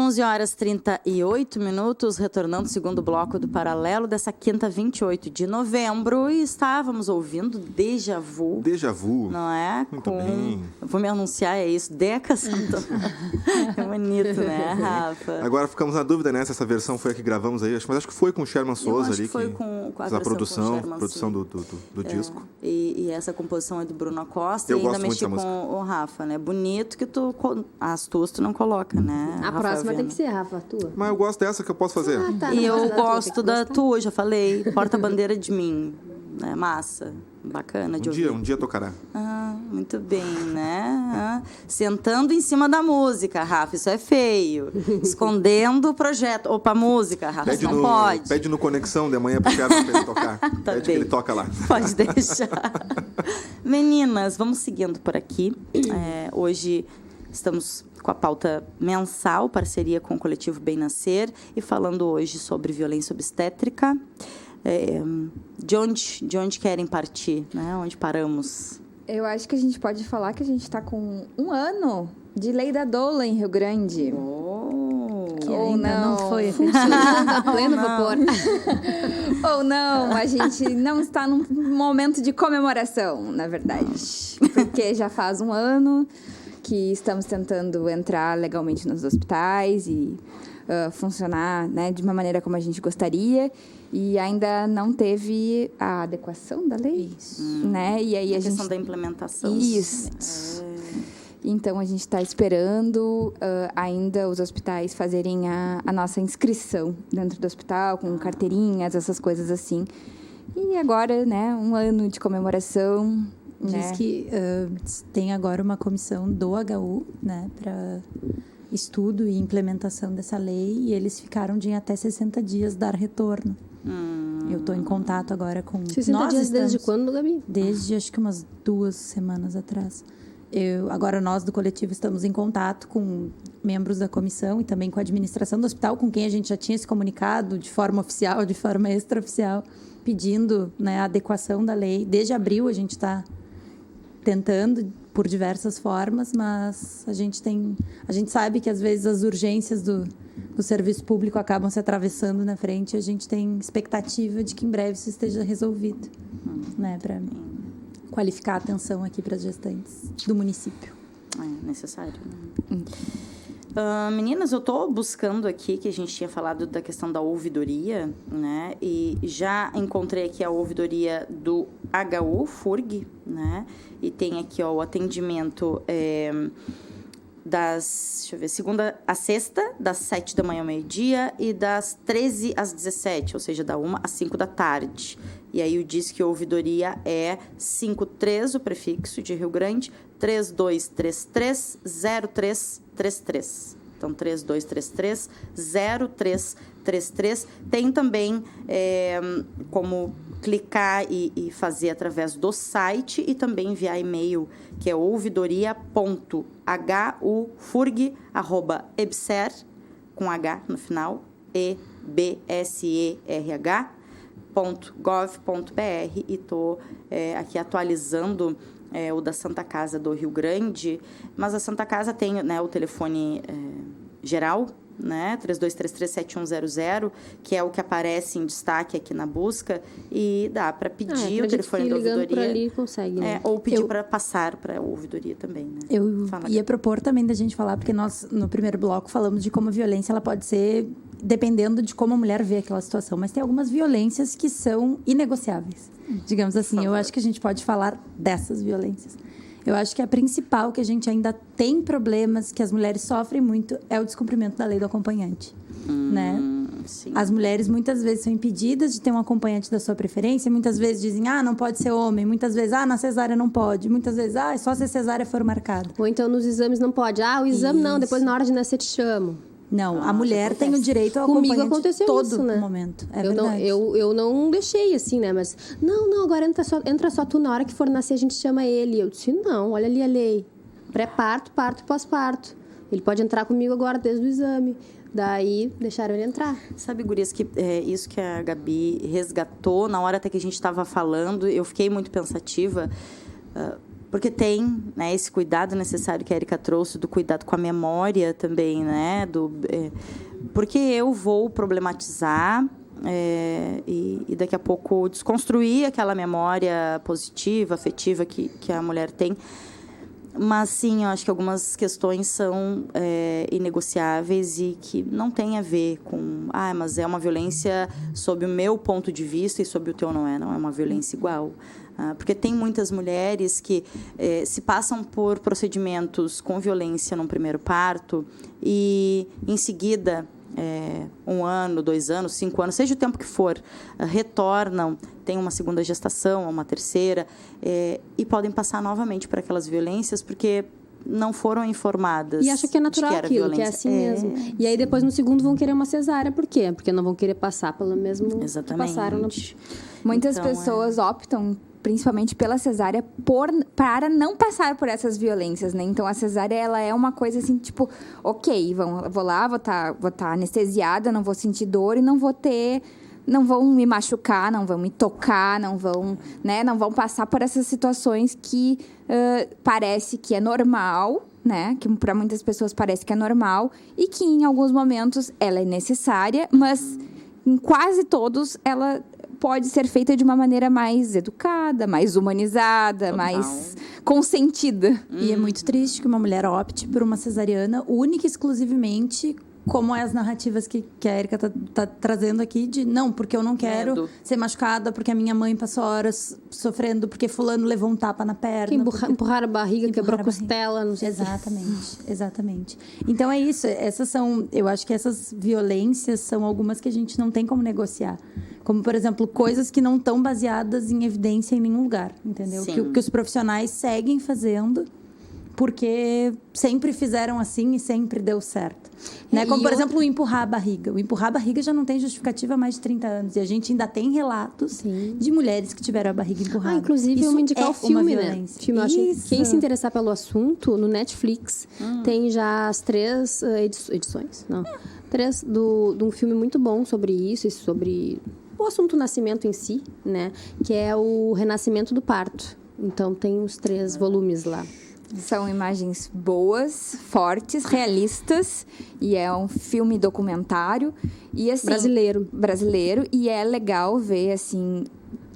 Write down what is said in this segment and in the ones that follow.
(11h38), retornando ao segundo bloco do Paralelo dessa quinta, 28 de novembro. E estávamos ouvindo Déjà Vu. Déjà Vu. Não é? Muito bem. Eu vou me anunciar, é isso. Deca Santana. É bonito, né, Rafa? Agora ficamos na dúvida, né? Se essa versão foi a que gravamos aí. Mas acho que foi com o Sherman Souza ali. Foi com a produção com do disco. E essa composição é do Bruno Acosta. Eu e ainda gosto muito mexi dessa música. com o Rafa, né? Bonito que as tuas tu não coloca, né? A próxima tem que ser, Rafa, a tua. Mas eu gosto dessa que eu posso fazer. Tá, E eu gosto da tua, já falei. Porta-bandeira de mim. É massa. Bacana de ouvir. Um dia tocará. Muito bem, né? Sentando em cima da música, Rafa, isso é feio. Escondendo o projeto. Opa, música, Rafa, isso não pode. Pede no Conexão de amanhã pro Sherman pra ele tocar. Tá pede bem. que ele toca lá. Pode deixar. Meninas, vamos seguindo por aqui. Hoje estamos com a pauta mensal, parceria com o coletivo Bem Nascer, e falando hoje sobre violência obstétrica. De onde querem partir, né? Onde paramos? Eu acho que a gente pode falar que a gente está com 1 ano de Lei da Doula em Rio Grande. Que ainda não foi efetivado a pleno vapor. Ou não, a gente não está num momento de comemoração, na verdade. Porque já faz 1 ano que estamos tentando entrar legalmente nos hospitais e funcionar, né, de uma maneira como a gente gostaria, e ainda não teve a adequação da lei. Isso. Né? E aí a questão da implementação. Isso. Então, a gente está esperando ainda os hospitais fazerem a nossa inscrição dentro do hospital, com carteirinhas, essas coisas assim. E agora, né, 1 ano de comemoração. Diz que tem agora uma comissão do HU, né, para estudo e implementação dessa lei, e eles ficaram de até 60 dias dar retorno. Eu estou em contato agora com... 60 dias desde quando, Gabi? Desde, acho que umas 2 semanas atrás. Agora, nós do coletivo estamos em contato com membros da comissão e também com a administração do hospital, com quem a gente já tinha se comunicado de forma oficial, de forma extraoficial, pedindo, né, a adequação da lei. Desde abril a gente está tentando por diversas formas, mas a gente sabe que às vezes as urgências do serviço público acabam se atravessando na frente, e a gente tem expectativa de que em breve isso esteja resolvido, né, para qualificar a atenção aqui para as gestantes do município. É necessário. Meninas, eu estou buscando aqui, que a gente tinha falado da questão da ouvidoria, né? E já encontrei aqui a ouvidoria do HU-FURG, né? E tem aqui, ó, o atendimento segunda a sexta, das 7 da manhã ao meio-dia e das 13 às 17, ou seja, da 1 às 5 da tarde. E aí o Disque Ouvidoria é 53, o prefixo de Rio Grande, 3233-0333. Então, 3233-0333. Tem também como clicar e fazer através do site e também enviar e-mail, que é ouvidoria.hufurg@ebser, com H no final, ebserh.gov.br. E estou aqui atualizando o da Santa Casa do Rio Grande, mas a Santa Casa tem, né, o telefone geral, né, 3233-7100, que é o que aparece em destaque aqui na busca, e dá para pedir o telefone da ouvidoria. Por ali consegue, né? Ou pedir para passar para a ouvidoria também, né? Eu ia propor também da gente falar, porque nós, no primeiro bloco, falamos de como a violência ela pode ser dependendo de como a mulher vê aquela situação, mas tem algumas violências que são inegociáveis, digamos assim. Eu acho que a gente pode falar dessas violências. Eu acho que a principal, que a gente ainda tem problemas, que as mulheres sofrem muito, é o descumprimento da lei do acompanhante, né? Sim. As mulheres muitas vezes são impedidas de ter um acompanhante da sua preferência, muitas vezes dizem, não pode ser homem, muitas vezes, na cesárea não pode, muitas vezes, só se a cesárea for marcada. Ou então nos exames não pode, o exame não, depois na hora de nascer te chamo. Não, a mulher tem o direito ao acompanhante todo momento. É verdade. Eu não deixei assim, né? Mas, não, agora entra só tu, na hora que for nascer a gente chama ele. Eu disse, não, olha ali a lei. Pré-parto, parto e pós-parto. Ele pode entrar comigo agora desde o exame. Daí, deixaram ele entrar. Sabe, gurias, que isso que a Gabi resgatou, na hora até que a gente estava falando, eu fiquei muito pensativa, porque tem, né, esse cuidado necessário que a Erika trouxe, do cuidado com a memória também, né? Porque eu vou problematizar e daqui a pouco desconstruir aquela memória positiva, afetiva que a mulher tem. Mas, sim, eu acho que algumas questões são inegociáveis e que não tem a ver com... mas é uma violência sob o meu ponto de vista e sob o teu não é uma violência igual. Porque tem muitas mulheres que se passam por procedimentos com violência num primeiro parto e, em seguida, 1 ano, 2 anos, 5 anos, seja o tempo que for, retornam, tem uma segunda gestação, uma terceira, e podem passar novamente por aquelas violências porque não foram informadas. E acha que é natural que era aquilo, violência. que é assim mesmo. E aí, depois, no segundo, vão querer uma cesárea. Por quê? Porque não vão querer passar pelo mesmo Exatamente. que passaram. Muitas pessoas optam, principalmente pela cesárea, para não passar por essas violências, né? Então, a cesárea, ela é uma coisa assim, tipo, ok, vou lá, vou tá anestesiada, não vou sentir dor e não vão me machucar, não vão me tocar, não vão passar por essas situações que parece que é normal, né? Que para muitas pessoas parece que é normal e que em alguns momentos ela é necessária, mas em quase todos ela pode ser feita de uma maneira mais educada, mais humanizada, mais consentida. E é muito triste que uma mulher opte por uma cesariana única e exclusivamente, como as narrativas que a Erika tá trazendo aqui, de não, porque eu não quero ser machucada, porque a minha mãe passou horas sofrendo, porque fulano levou um tapa na perna. Empurrar a barriga, quebrou a costela, não sei. Exatamente. Então é isso, eu acho que essas violências são algumas que a gente não tem como negociar. Como, por exemplo, coisas que não estão baseadas em evidência em nenhum lugar, entendeu? Que os profissionais seguem fazendo porque sempre fizeram assim e sempre deu certo. Né? Como, por exemplo, o empurrar a barriga. O empurrar a barriga já não tem justificativa há mais de 30 anos. E a gente ainda tem relatos de mulheres que tiveram a barriga empurrada. Inclusive, eu vou indicar o filme, né? Filme, eu acho que quem se interessar pelo assunto, no Netflix, tem já as 3 edições. Não. 3 de um filme muito bom sobre isso e sobre o assunto nascimento em si, né? Que é o Renascimento do Parto. Então, tem os 3 volumes lá. São imagens boas, fortes, realistas. E é um filme documentário. E, assim, brasileiro. E é legal ver, assim,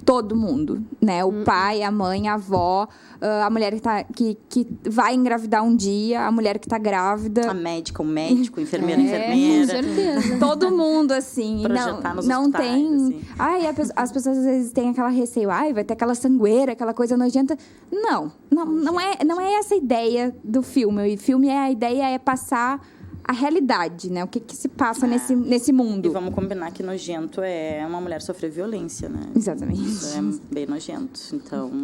todo mundo, né? O pai, a mãe, a avó, a mulher que vai engravidar um dia, a mulher que tá grávida. A médica, o médico, enfermeira, enfermeira. Com certeza. Todo mundo, assim. Projetar nos não hospitais, tem... assim. Ai, as pessoas às vezes têm aquela receio. Ai, vai ter aquela sangueira, aquela coisa nojenta. Não é essa a ideia do filme. O filme, a ideia é passar a realidade, né? O que se passa nesse mundo. E vamos combinar que nojento é uma mulher sofrer violência, né? Exatamente. Isso é bem nojento. Então...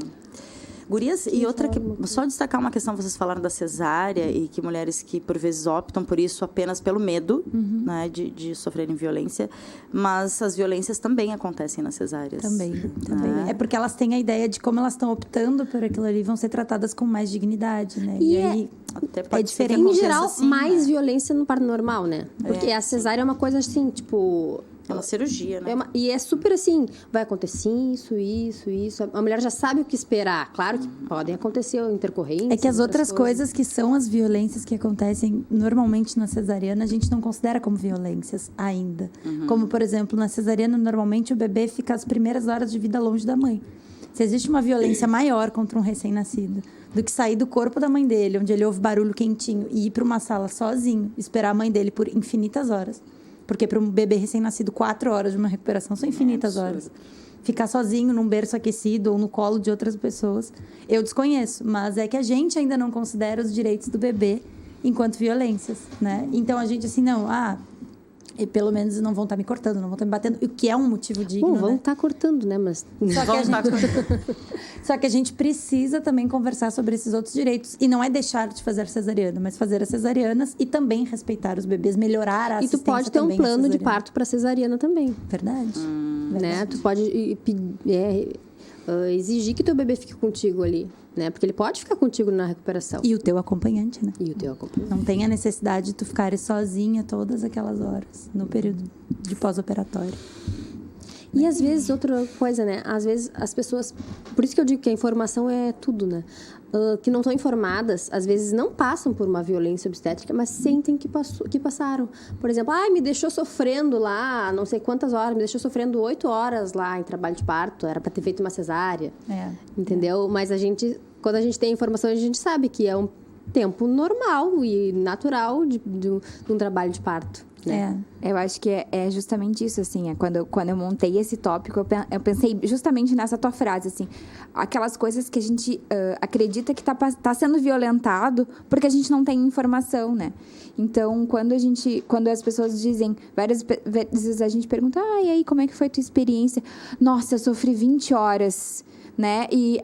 Gurias, e outra que... Só destacar uma questão, vocês falaram da cesárea e que mulheres que, por vezes, optam por isso apenas pelo medo, né, de sofrerem violência. Mas as violências também acontecem nas cesáreas. Também. Ah. É porque elas têm a ideia de como elas estão optando por aquilo ali, vão ser tratadas com mais dignidade, né? E aí... Até pode diferente. Em geral, assim, mais né? violência no parto normal, né? Porque a cesárea é uma coisa assim, tipo... É uma cirurgia, né? E é super assim, vai acontecer isso. A mulher já sabe o que esperar. Claro que podem acontecer intercorrências. É que as outras coisas que são as violências que acontecem normalmente na cesariana, a gente não considera como violências ainda. Como, por exemplo, na cesariana, normalmente o bebê fica as primeiras horas de vida longe da mãe. Se existe uma violência maior contra um recém-nascido do que sair do corpo da mãe dele, onde ele ouve barulho quentinho, e ir para uma sala sozinho, esperar a mãe dele por infinitas horas. Porque para um bebê recém-nascido, 4 horas de uma recuperação são infinitas horas. Ficar sozinho num berço aquecido ou no colo de outras pessoas, eu desconheço. Mas é que a gente ainda não considera os direitos do bebê enquanto violências, né? Então, a gente assim, e pelo menos não vão estar me cortando, não vão estar me batendo, o que é um motivo digno, Bom, vão né? estar cortando, né? Mas... Só que a gente precisa também conversar sobre esses outros direitos. E não é deixar de fazer cesariana, mas fazer as cesarianas e também respeitar os bebês, melhorar a assistência. E tu pode ter um plano de parto para cesariana também. Verdade. Né? Tu pode exigir que teu bebê fique contigo ali, né? Porque ele pode ficar contigo na recuperação. E o teu acompanhante, né? E o teu acompanhante. Não tem a necessidade de tu ficares sozinha todas aquelas horas no período de pós-operatório. E às vezes, outra coisa, né? Às vezes as pessoas... Por isso que eu digo que a informação é tudo, né? Que não estão informadas, às vezes não passam por uma violência obstétrica, mas sentem que passaram. Por exemplo, me deixou sofrendo lá não sei quantas horas, me deixou sofrendo 8 horas lá em trabalho de parto, era para ter feito uma cesárea. Entendeu? Mas quando a gente tem informação, a gente sabe que é um tempo normal e natural de um trabalho de parto. Né? Eu acho que é justamente isso, assim, quando eu montei esse tópico, eu pensei justamente nessa tua frase, assim, aquelas coisas que a gente acredita que tá sendo violentado porque a gente não tem informação, né? Então, quando as pessoas dizem, várias vezes a gente pergunta, e aí, como é que foi a tua experiência? Nossa, eu sofri 20 horas... né? E,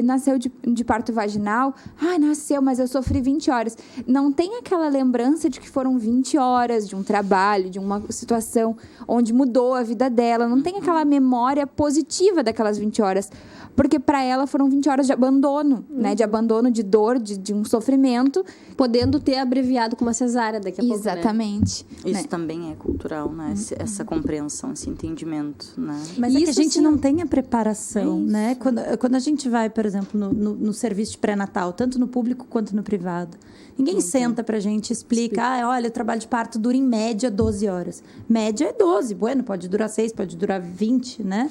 nasceu de parto vaginal. Nasceu, mas eu sofri 20 horas. Não tem aquela lembrança de que foram 20 horas de um trabalho, de uma situação onde mudou a vida dela. Não tem aquela memória positiva daquelas 20 horas. Porque para ela foram 20 horas de abandono, né? De abandono, de dor, de um sofrimento. Podendo ter abreviado com uma cesárea daqui a pouco, né? Exatamente. Isso também é cultural, né? Essa compreensão, esse entendimento, né? Mas é que a gente não tem a preparação, né? Quando a gente vai, por exemplo, no serviço de pré-natal, tanto no público quanto no privado, ninguém senta pra gente e explica, olha, o trabalho de parto dura em média 12 horas. Média é 12, bueno, pode durar 6, pode durar 20, né?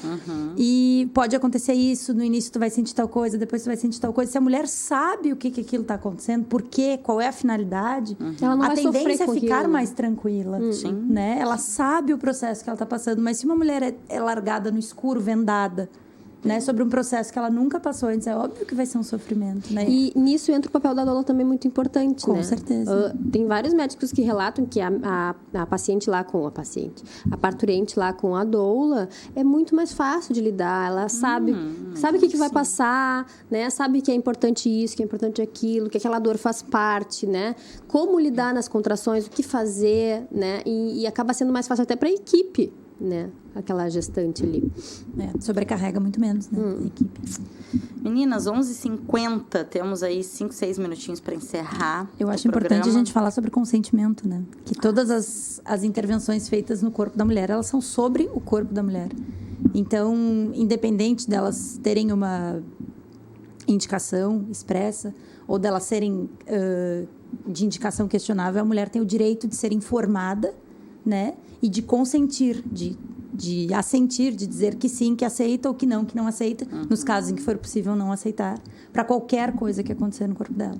E pode acontecer isso, no início tu vai sentir tal coisa, depois tu vai sentir tal coisa. Se a mulher sabe o que aquilo tá acontecendo, por quê, qual é a finalidade, ela não a vai tendência é ficar aquilo, mais tranquila, né? Ela sabe o processo que ela tá passando, mas se uma mulher é largada no escuro, vendada, né, sobre um processo que ela nunca passou antes, é óbvio que vai ser um sofrimento, né? E nisso entra o papel da doula também muito importante, Com né? certeza. Tem vários médicos que relatam que a paciente lá com a parturiente lá com a doula é muito mais fácil de lidar. Ela sabe o que vai passar, né? Sabe que é importante isso, que é importante aquilo, que aquela dor faz parte, né? Como lidar nas contrações, o que fazer, né? E acaba sendo mais fácil até para a equipe, né? Aquela gestante ali. Sobrecarrega muito menos, né? A equipe. Meninas, 11h50, temos aí 5, 6 minutinhos para encerrar. Eu acho importante a gente falar sobre consentimento, né? Que todas as intervenções feitas no corpo da mulher, elas são sobre o corpo da mulher. Então, independente delas terem uma indicação expressa ou delas serem de indicação questionável, a mulher tem o direito de ser informada, né? E de consentir, de de assentir, de dizer que sim, que aceita ou que não aceita, nos casos em que for possível não aceitar, para qualquer coisa que acontecer no corpo dela.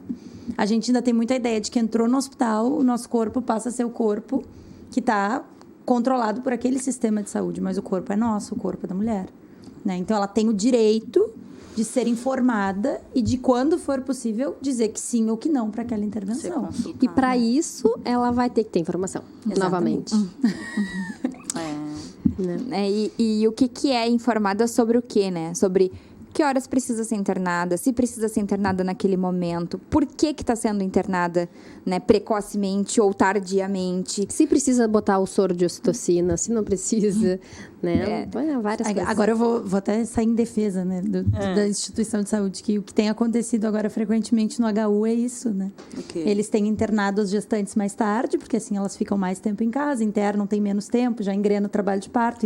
A gente ainda tem muita ideia de que entrou no hospital, o nosso corpo passa a ser o corpo que está controlado por aquele sistema de saúde, mas o corpo é nosso, o corpo é da mulher, né? Então, ela tem o direito de ser informada e de, quando for possível, dizer que sim ou que não para aquela intervenção. E para isso, ela vai ter que ter informação, novamente. E o que é informada sobre o quê, né? Sobre que horas precisa ser internada, se precisa ser internada naquele momento, por que está sendo internada, né, precocemente ou tardiamente. Se precisa botar o soro de ocitocina, se não precisa, né? Várias coisas. Agora eu vou até sair em defesa, né, da instituição de saúde, que o que tem acontecido agora frequentemente no HU é isso, né? Eles têm internado as gestantes mais tarde, porque assim elas ficam mais tempo em casa, internam, tem menos tempo, já engrena o trabalho de parto,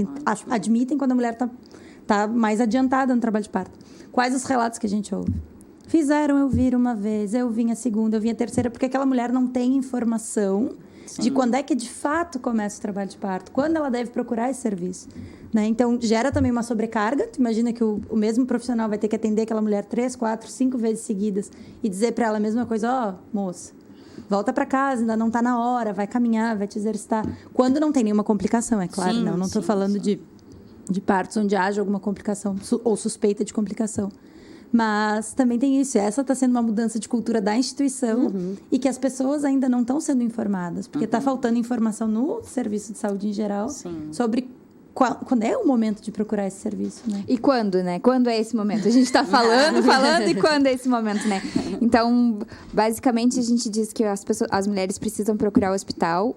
admitem quando a mulher está mais adiantada no trabalho de parto. Quais os relatos que a gente ouve? Fizeram eu vir uma vez, eu vim a segunda, eu vim a terceira, porque aquela mulher não tem informação de quando é que de fato começa o trabalho de parto, quando ela deve procurar esse serviço, né? Então, gera também uma sobrecarga. Tu imagina que o mesmo profissional vai ter que atender aquela mulher 3, 4, 5 vezes seguidas e dizer para ela a mesma coisa: moça, volta para casa, ainda não está na hora, vai caminhar, vai te exercitar. Quando não tem nenhuma complicação, é claro, não estou falando de partos onde haja alguma complicação ou suspeita de complicação. Mas também tem isso. Essa está sendo uma mudança de cultura da instituição e que as pessoas ainda não estão sendo informadas, porque está faltando informação no serviço de saúde em geral sobre quando é o momento de procurar esse serviço, né? E quando, né? Quando é esse momento? A gente está falando e quando é esse momento, né? Então, basicamente, a gente diz que as mulheres precisam procurar o hospital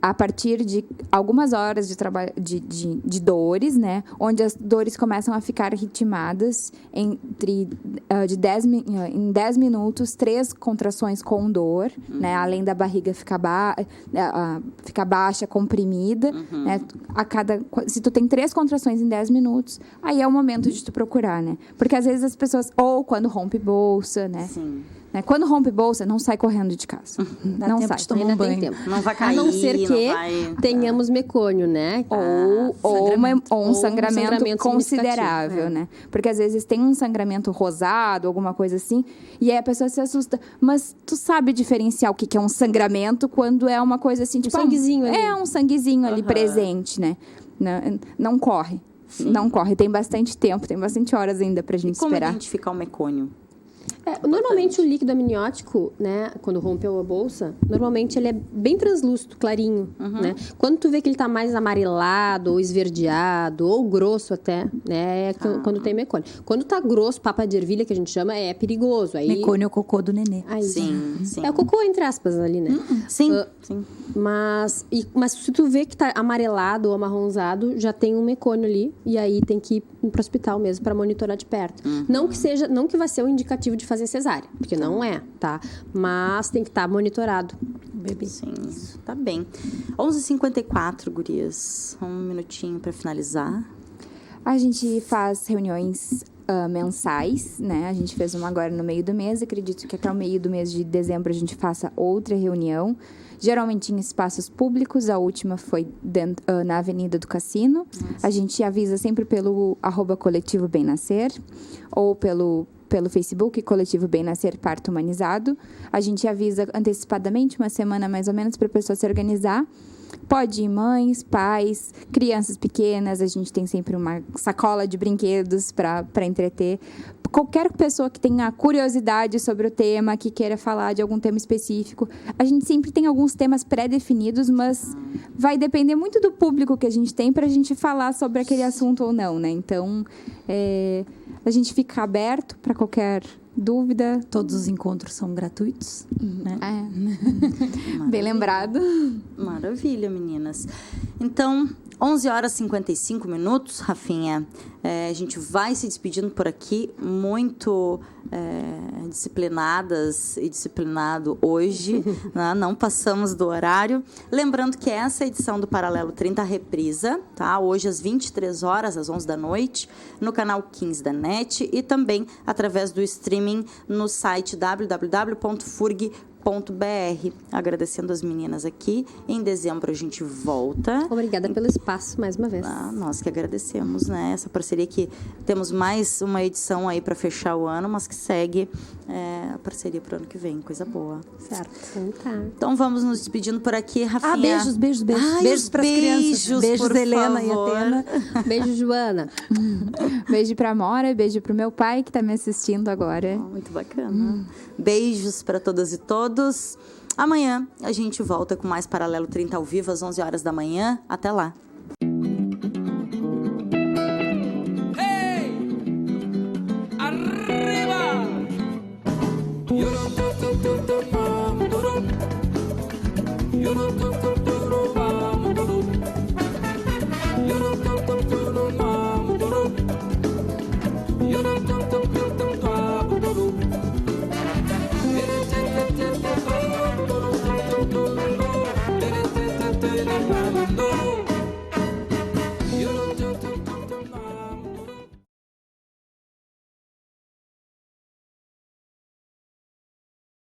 a partir de algumas horas de trabalho de dores, né? Onde as dores começam a ficar ritmadas em 10 minutos, 3 contrações com dor, né? Além da barriga ficar baixa, comprimida, né? Se tu tem 3 contrações em 10 minutos, aí é o momento de tu procurar, né? Porque às vezes as pessoas, ou quando rompe bolsa, né? Sim. Quando rompe bolsa, não sai correndo de casa. Não sai. Ainda tem tempo. Não vai cair, a não ser que tenhamos mecônio, né? Ou um sangramento considerável, né? Porque às vezes tem um sangramento rosado, alguma coisa assim, e aí a pessoa se assusta. Mas tu sabe diferenciar o que é um sangramento quando é uma coisa assim, tipo... sanguezinho ali. É um sanguezinho ali presente, né? Não corre. Sim. Não corre. Tem bastante tempo, tem bastante horas ainda pra gente esperar. Como identificar o mecônio? Normalmente o líquido amniótico, né, quando rompeu a bolsa, normalmente ele é bem translúcido, clarinho, né? Quando tu vê que ele tá mais amarelado ou esverdeado ou grosso até, né, é quando tem mecônio. Quando tá grosso, papa de ervilha, que a gente chama, é perigoso. Aí, mecônio é o cocô do nenê. Aí, sim. É o cocô, entre aspas, ali, né? Sim. Mas se tu vê que tá amarelado ou amarronzado, já tem um mecônio ali, e aí tem que ir pro hospital mesmo para monitorar de perto. Não que vai ser um indicativo de fazer cesárea, porque não é, tá? Mas tem que estar monitorado o bebê. Sim, tá bem. 11h54, gurias. Um minutinho para finalizar. A gente faz reuniões mensais, né? A gente fez uma agora no meio do mês. Acredito que até o meio do mês de dezembro a gente faça outra reunião. Geralmente em espaços públicos. A última foi na Avenida do Cassino. A gente avisa sempre pelo @coletivo Bem Nascer ou pelo Facebook, Coletivo Bem Nascer Parto Humanizado. A gente avisa antecipadamente, uma semana mais ou menos, para a pessoa se organizar. Pode ir mães, pais, crianças pequenas. A gente tem sempre uma sacola de brinquedos para entreter. Qualquer pessoa que tenha curiosidade sobre o tema, que queira falar de algum tema específico. A gente sempre tem alguns temas pré-definidos, mas vai depender muito do público que a gente tem para a gente falar sobre aquele assunto ou não, né? Então, a gente fica aberto para qualquer dúvida. Todos os encontros são gratuitos, né? Bem lembrado. Maravilha, meninas. Então, 11h55, Rafinha. A gente vai se despedindo por aqui, muito disciplinadas e disciplinado hoje, né? Não passamos do horário. Lembrando que essa edição do Paralelo 30 reprisa, tá? Hoje às 23 horas, às 11 da noite, no canal 15 da NET e também através do streaming no site www.furg.com.br. Agradecendo as meninas aqui. Em dezembro a gente volta. Obrigada pelo espaço mais uma vez. Nós que agradecemos, né? Essa parceria que temos mais uma edição aí para fechar o ano, mas que segue a parceria pro ano que vem. Coisa boa. Certo. Então vamos nos despedindo por aqui, Rafinha. Beijos beijos para as crianças. Beijos, Helena favor. e Atena. Beijo, Joana. Beijo pra Amora, beijo pro meu pai que tá me assistindo agora. Muito bacana. Beijos para todas e todos. Amanhã a gente volta com mais Paralelo 30 ao vivo às 11 horas da manhã. Até lá. Hey! Arriba! Bye.